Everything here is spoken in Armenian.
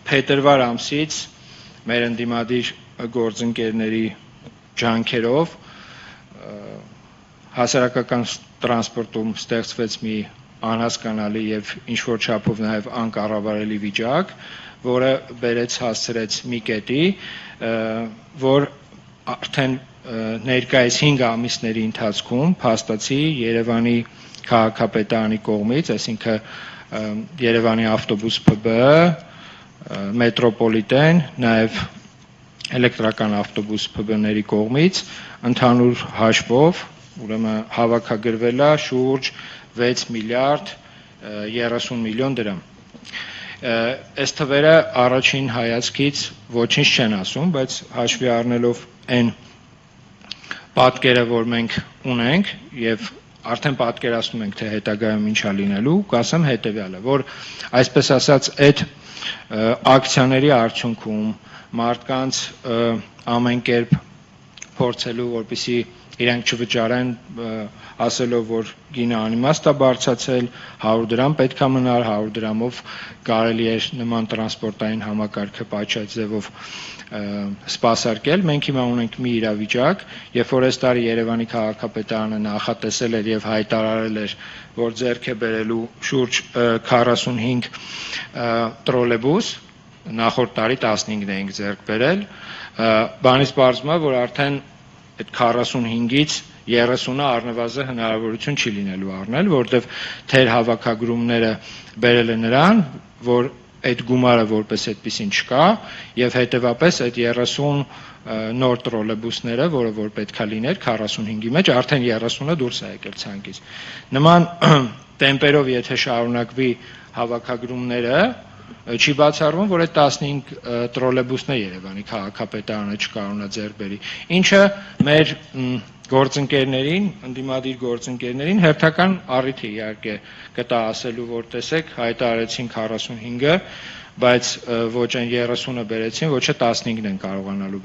փետրվար ամսից մեր ընդդիմադիր գործընկերների ջանքերով հասարակական տրանսպորտում ստեղծվեց մի անհասկանալի եւ ինչ-որ չափով նաեւ անկառավարելի վիճակ, որը հասցրեց մի կետի, որ արդեն ներկայիս 5 ամիսների ընթացքում փաստացի Երևանի քաղաքապետարանի կողմից, այսինքն Երևանի ավտոբուս ՓԲ, մետրոպոլիտեն, նաեւ էլեկտրական ավտոբուս ՓԲ-ների կողմից ընդհանուր հաշվով, ուրեմն հավաքագրվել է շուրջ 6 միլիարդ 30 միլիոն դրամ։ Այս թվերը առաջին հայացքից ոչինչ չեն ասում, բայց հաշվի առնելով այն պատկերը, որ մենք ունենք եւ արդեն պատկերացնում ենք, թե հետագայում ինչա լինելու, կասեմ հետեւյալը, որ այսպես ասած այդ ակցիաների արդյունքում մարդկանց ամեն կերպ փորձելու, որպեսզի իրենք չվճարեն, ասելով, որ գինը անիմաստ է բարձրացել, 100 դրամ պետք է մնար, 100 դրամով կարելի էր նման տրանսպորտային համակարգը պատշաճ ձևով սպասարկել։ Մենք հիմա ունենք մի իրավիճակ, երբ որ այս տարի Երևանի քաղաքապետարանը նախատեսել էր եւ հայտարարել էր, որ ձեռք է բերելու շուրջ 45 տրոլեյբուս, նախորդ տարի 15-ն էինք ձեռք բերել, բանից պարզվում է, որ արդեն այդ 45-ից 30-ը առնվազն հնարավորություն չի լինելու առնել, որովհետև թեր հավաքագրումները բերել է նրան, որ այդ գումարը որպես այդպեսին չկա եւ հետեւապես այդ 30 նոր տրոլեյբուսները, որը որ պետքա լիներ 45-ի մեջ, արդեն 30-ը դուրս է եկել ցանկից։ Նման տեմպերով եթե շարունակվի հավաքագրումները, չի բացառվում, որ այդ 15 տրոլեյբուսն է Երևանի քաղաքապետարանը չկարողանա ձեռք բերի, ինչը մեր գործընկերներին, ընդդիմադիր գործընկերներին հերթական առիթ է իհարկե կտա ասելու, որ տեսեք, հայտարարեցին 45-ը, բայց ոչ այն 30-ը բերեցին, ոչ 15-ն են կարողանալու